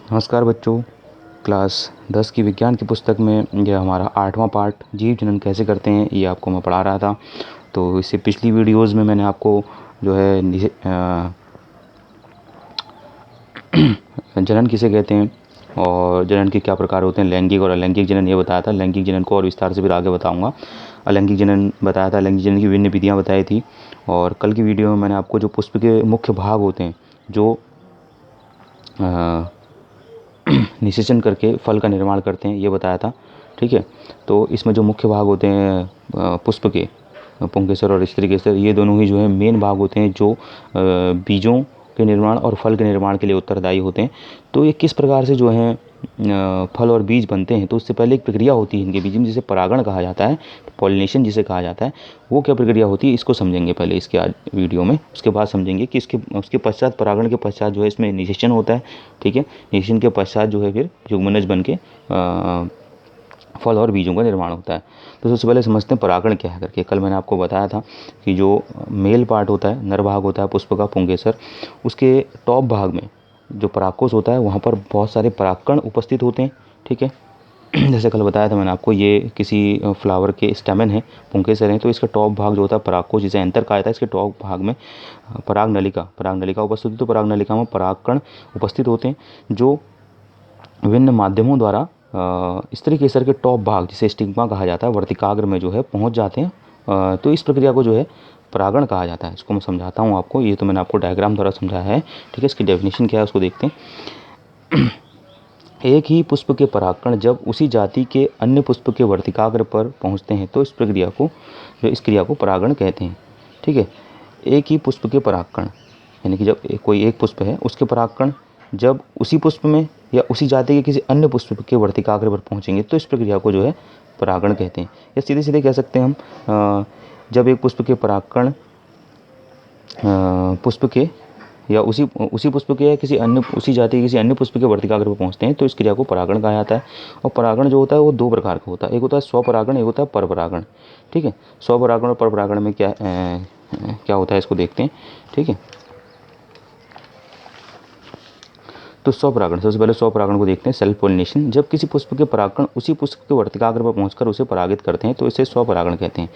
नमस्कार बच्चों। क्लास 10 की विज्ञान की पुस्तक में यह हमारा 8वां पार्ट जीव जनन कैसे करते हैं ये आपको मैं पढ़ा रहा था। तो इससे पिछली वीडियोज़ में मैंने आपको जो है जनन किसे कहते हैं और जनन के क्या प्रकार होते हैं, लैंगिक और अलैंगिक जनन ये बताया था। लैंगिक जनन को और विस्तार से फिर आगे बताऊँगा। अलैंगिक जनन बताया था, लैंगिक जनन की विभिन्न विधियाँ बताई थी। और कल की वीडियो में मैंने आपको जो पुष्प के मुख्य भाग होते हैं जो निषेचन करके फल का निर्माण करते हैं ये बताया था। ठीक है, तो इसमें जो मुख्य भाग होते हैं पुष्प के, पुंकेसर और स्त्रीकेसर, ये दोनों ही जो है मेन भाग होते हैं जो बीजों के निर्माण और फल के निर्माण के लिए उत्तरदायी होते हैं। तो ये किस प्रकार से जो है फल और बीज बनते हैं, तो उससे पहले एक प्रक्रिया होती है इनके बीच में जिसे परागण कहा जाता है, पॉलिनेशन जिसे कहा जाता है। वो क्या प्रक्रिया होती है इसको समझेंगे पहले इसके आज वीडियो में। उसके बाद समझेंगे कि उसके पश्चात, परागण के पश्चात जो है इसमें निषेचन होता है। ठीक है, निषेचन के पश्चात जो है फिर युग्मनज बन के फल और बीजों का निर्माण होता है। तो सबसे पहले समझते हैं परागण क्या है करके। कल मैंने आपको बताया था कि जो मेल पार्ट होता है, नर भाग होता है पुष्प का, पुंकेसर, उसके टॉप भाग में जो परागकोश होता है वहाँ पर बहुत सारे परागकण उपस्थित होते हैं। ठीक है, जैसे कल बताया था मैंने आपको, ये किसी फ्लावर के स्टेमन है, पुंकेसर हैं, तो इसका टॉप भाग जो होता है परागकोश जिसे एंथर कहा जाता है, इसके टॉप भाग में पराग नलिका उपस्थित होती है। तो पराग नलिका में परागकण उपस्थित होते हैं जो विभिन्न माध्यमों द्वारा स्त्रीकेसर के टॉप भाग जिसे स्टिग्मा कहा जाता है, वर्तिकाग्र में जो है पहुंच जाते हैं। तो इस प्रक्रिया को जो है परागण कहा जाता है। इसको मैं समझाता हूँ आपको, ये तो मैंने आपको डायग्राम द्वारा समझाया है। ठीक है, इसकी डेफिनेशन क्या है उसको देखते हैं। एक ही पुष्प के परागकण जब उसी जाति के अन्य पुष्प के वर्तिकाग्र पर पहुंचते हैं तो इस क्रिया को परागण कहते हैं। ठीक है, एक ही पुष्प के परागकण यानी कि जब कोई एक पुष्प है उसके परागकण जब उसी पुष्प में या उसी जाति के किसी अन्य पुष्प के वर्तिकाग्र पर पहुंचेंगे तो इस प्रक्रिया को जो है परागण कहते हैं। या सीधे सीधे कह सकते हैं हम, जब एक पुष्प के परागकण पुष्प के या उसी पुष्प के या किसी अन्य उसी जाति के किसी अन्य पुष्प के वर्तिकाग्र पर पहुंचते हैं तो इस क्रिया को परागण कहा जाता है। और परागण जो होता है वो दो प्रकार का होता है, एक होता है स्वपरागण, एक होता है परपरागण। ठीक है, स्वपरागण और परपरागण में क्या होता है इसको देखते हैं। ठीक है, तो स्वपरागण, सबसे पहले स्वपरागण को देखते हैं, सेल्फ पॉलिनेशन। जब किसी पुष्प के परागकण उसी पुष्प के वर्तिकाग्र पर पहुंचकर उसे परागित करते हैं तो इसे स्वपरागण कहते हैं,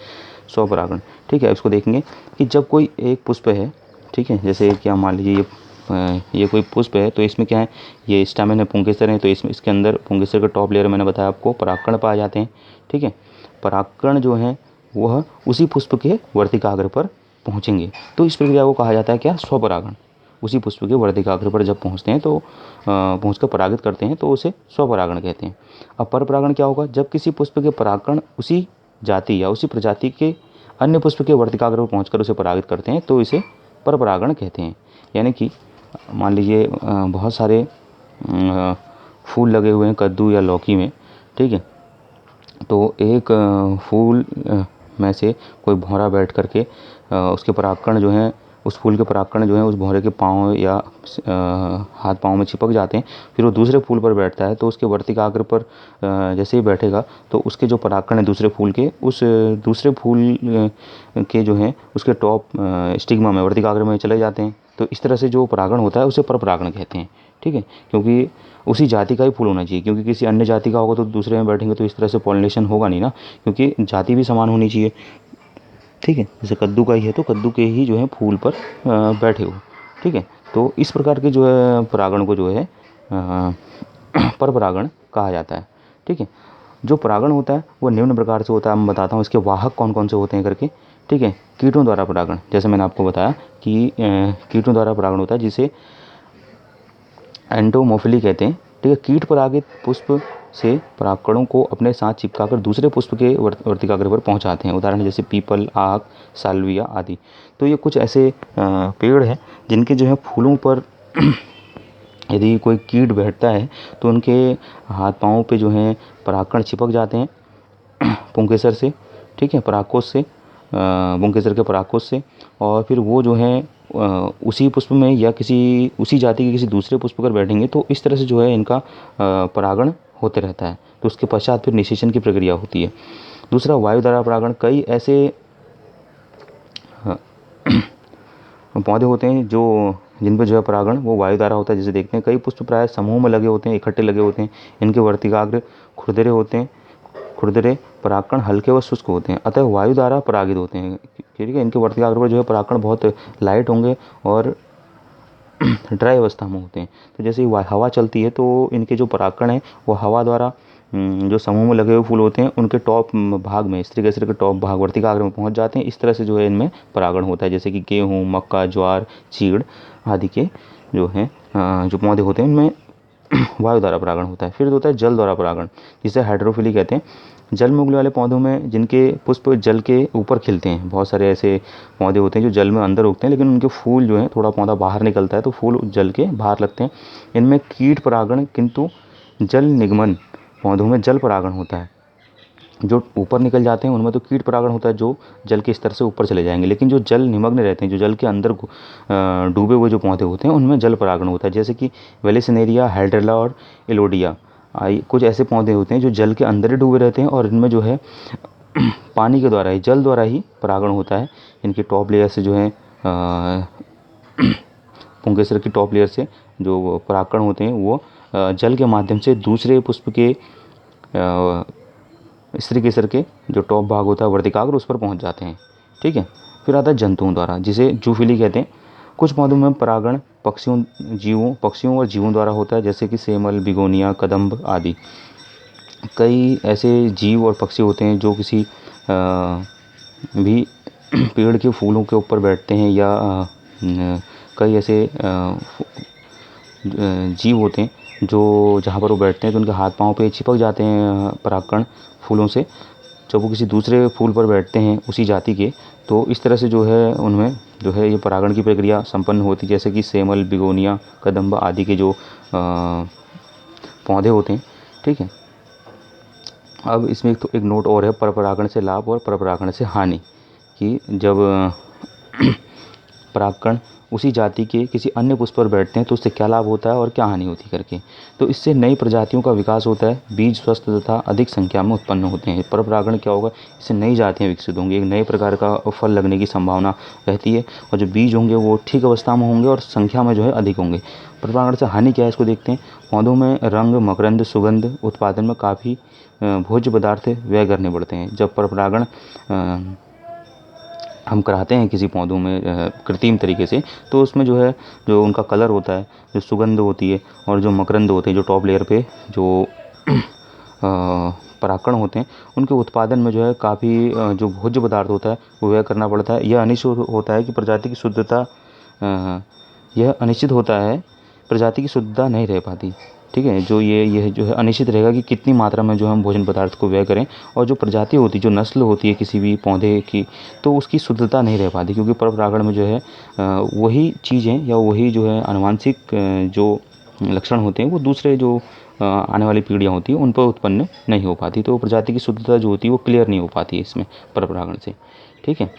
स्वपरागण। ठीक है, इसको देखेंगे कि जब कोई एक पुष्प है, ठीक है, जैसे क्या मान लीजिए ये कोई पुष्प है, तो इसमें क्या है, ये स्टैमेन है, पुंकेसर है, तो इसके अंदर पुंकेसर के टॉप लेयर मैंने बताया आपको परागकण पाए जाते हैं। ठीक है, परागकण जो हैं वह उसी पुष्प के वर्तिकाग्र पर पहुँचेंगे तो इस प्रक्रिया को कहा जाता है क्या, स्वपरागण। उसी पुष्प के वर्तिकाग्र पर जब पहुँचते हैं तो पहुँचकर परागित करते हैं तो उसे स्वपरागण कहते हैं। अब परपरागण क्या होगा, जब किसी पुष्प के परागकण उसी जाति या उसी प्रजाति के अन्य पुष्प के वर्तिकाग्र पर पहुँचकर उसे परागित करते हैं तो इसे परपरागण कहते हैं। यानी कि मान लीजिए बहुत सारे फूल लगे हुए हैं कद्दू या लौकी में। ठीक है, तो एक फूल में से कोई भौरा बैठ करके उसके परागकण जो हैं, उस फूल के परागकण जो हैं उस भौरे के पाँव या हाथ पाँव में चिपक जाते हैं। फिर वो दूसरे फूल पर बैठता है तो उसके वर्तिकाग्र पर जैसे ही बैठेगा तो उसके जो परागकण हैं दूसरे फूल के, उस दूसरे फूल के जो हैं उसके टॉप स्टिग्मा में, वर्तिकाग्र में चले जाते हैं। तो इस तरह से जो परागण होता है उसे परपरागण कहते हैं। ठीक है, क्योंकि उसी जाति का ही फूल होना चाहिए, क्योंकि किसी अन्य जाति का होगा तो दूसरे में बैठेंगे तो इस तरह से पॉलिनेशन होगा नहीं ना, क्योंकि जाति भी समान होनी चाहिए। ठीक है, जैसे कद्दू का ही है तो कद्दू के ही जो है फूल पर बैठे हो। ठीक है, तो इस प्रकार के जो है परागण को जो है परपरागण कहा जाता है। ठीक है, जो परागण होता है वो निम्न प्रकार से होता है, मैं बताता हूँ इसके वाहक कौन कौन से होते हैं करके। ठीक है, कीटों द्वारा परागण, जैसे मैंने आपको बताया कि कीटों द्वारा परागण होता है जिसे एंटोमोफिली कहते हैं। ठीक है, कीट परागित पुष्प से परागकणों को अपने साथ चिपकाकर दूसरे पुष्प के वर्तिकाग्र पर पहुंचाते हैं। उदाहरण जैसे पीपल, आक, साल्विया आदि। तो ये कुछ ऐसे पेड़ हैं जिनके जो है फूलों पर यदि कोई कीट बैठता है तो उनके हाथ पाँव पे जो है परागकण चिपक जाते हैं पुंकेसर से। ठीक है, परागकोश से, पुंकेसर के परागकोश से, और फिर वो जो है उसी पुष्प में या किसी उसी जाति के किसी दूसरे पुष्प पर बैठेंगे तो इस तरह से जो है इनका परागण होते रहता है। तो उसके पश्चात फिर निषेचन की प्रक्रिया होती है। दूसरा, वायु द्वारा परागण। कई ऐसे पौधे होते हैं जो जिन पर जो है परागण वो वायु द्वारा होता है। जैसे देखते हैं कई पुष्प प्राय समूह में लगे होते हैं, इकट्ठे लगे होते हैं। इनके वर्तिकाग्र खुरदरे होते हैं, खुरदरे परागकण हल्के व शुष्क होते हैं, अतः वायु द्वारा परागित होते हैं। ठीक है, इनके वर्तिकाग्र पर जो है परागकण बहुत लाइट होंगे और ड्राई अवस्था में होते हैं। तो जैसे ही हवा चलती है तो इनके जो परागकण हैं वो हवा द्वारा जो समूह में लगे हुए फूल होते हैं उनके टॉप भाग में, स्त्री केसर के टॉप भाग वर्तिकाग्र में पहुंच जाते हैं। इस तरह से जो है इनमें परागण होता है। जैसे कि गेहूँ, मक्का, ज्वार, चीड़ आदि के जो हैं जो पौधे होते हैं उनमें वायु द्वारा परागण होता है। फिर होता है जल द्वारा परागण, जिसे हाइड्रोफिली कहते हैं। जल में उगने वाले पौधों में जिनके पुष्प जल के ऊपर खिलते हैं, बहुत सारे ऐसे पौधे होते हैं जो जल में अंदर उगते हैं लेकिन उनके फूल जो हैं थोड़ा पौधा बाहर निकलता है तो फूल जल के बाहर लगते हैं। इनमें कीट परागण किंतु जल निगमन पौधों में जल परागण होता है। जो ऊपर निकल जाते हैं उनमें तो कीट परागण होता है, जो जल के स्तर से ऊपर चले जाएंगे। लेकिन जो जल निमग्न रहते हैं, जो जल के अंदर डूबे हुए जो पौधे होते हैं उनमें जल परागण होता है। जैसे कि वेलिसिनेरिया, हाइड्रेला और एलोडिया कुछ ऐसे पौधे होते हैं जो जल के अंदर ही डूबे रहते हैं और इनमें जो है पानी के द्वारा ही, जल द्वारा ही परागण होता है। इनकी टॉप लेयर से जो है पुंकेसर की टॉप लेयर से जो परागकण होते हैं वो जल के माध्यम से दूसरे पुष्प के स्त्री केसर के जो टॉप भाग होता है वर्तिकाग्र उस पर पहुंच जाते हैं। ठीक है, फिर आता है जंतुओं द्वारा, जिसे जूफिली कहते हैं। कुछ पौधों में परागण पक्षियों और जीवों द्वारा होता है, जैसे कि सेमल, बिगोनिया, कदम्ब आदि। कई ऐसे जीव और पक्षी होते हैं जो किसी भी पेड़ के फूलों के ऊपर बैठते हैं, या कई ऐसे जीव होते हैं जो जहाँ पर वो बैठते हैं तो उनके हाथ पाँव पे चिपक जाते हैं परागकण फूलों से, जब वो किसी दूसरे फूल पर बैठते हैं उसी जाति के। तो इस तरह से जो है उनमें जो है ये परागण की प्रक्रिया संपन्न होती है। जैसे कि सेमल, बिगोनिया, कदम्ब आदि के जो पौधे होते हैं। ठीक है, अब इसमें एक नोट और है, परपरागण से लाभ और परपरागण से हानि, कि जब परागकण उसी जाति के किसी अन्य पुष्प पर बैठते हैं तो उससे क्या लाभ होता है और क्या हानि होती करके। तो इससे नई प्रजातियों का विकास होता है, बीज स्वस्थ तथा अधिक संख्या में उत्पन्न होते हैं। परपरागण क्या होगा, इससे नई जातियाँ विकसित होंगी, एक नए प्रकार का फल लगने की संभावना रहती है और जो बीज होंगे वो ठीक अवस्था में होंगे और संख्या में जो है अधिक होंगे। परपरागण से हानि क्या है इसको देखते हैं। पौधों में रंग, मकरंद, सुगंध उत्पादन में काफ़ी भोज्य पदार्थ व्यय करने पड़ते हैं। जब परपरागण हम कराते हैं किसी पौधों में कृत्रिम तरीके से, तो उसमें जो है जो उनका कलर होता है, जो सुगंध होती है और जो मकरंद होते हैं, जो टॉप लेयर पे जो परागकण होते हैं, उनके उत्पादन में जो है काफ़ी जो भोज्य पदार्थ होता है वो व्यय करना पड़ता है। यह अनिश्चित होता है कि प्रजाति की शुद्धता यह अनिश्चित होता है, प्रजाति की शुद्धता नहीं रह पाती। ठीक है, जो ये जो है अनिश्चित रहेगा कि कितनी मात्रा में जो हम भोजन पदार्थ को व्यय करें, और जो प्रजाति होती है, जो नस्ल होती है किसी भी पौधे की, तो उसकी शुद्धता नहीं रह पाती, क्योंकि परपरागण में जो है वही चीज़ें या वही जो है आनुवांशिक जो लक्षण होते हैं वो दूसरे जो आने वाली पीढ़ियाँ होती हैं उन पर उत्पन्न नहीं हो पाती। तो प्रजाति की शुद्धता जो होती है वो क्लियर नहीं हो पाती है इसमें परपरागण से। ठीक है,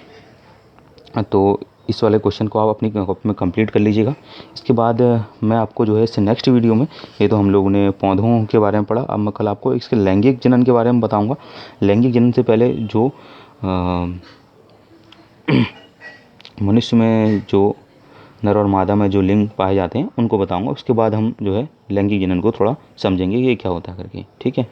तो इस वाले क्वेश्चन को आप अपनी कॉपी में कंप्लीट कर लीजिएगा। इसके बाद मैं आपको जो है इससे नेक्स्ट वीडियो में, ये तो हम लोगों ने पौधों के बारे में पढ़ा, अब मैं कल आपको इसके लैंगिक जनन के बारे में बताऊंगा। लैंगिक जनन से पहले जो मनुष्य में जो नर और मादा में जो लिंग पाए जाते हैं उनको बताऊंगा। उसके बाद हम जो है लैंगिक जनन को थोड़ा समझेंगे ये क्या होता है करके। ठीक है।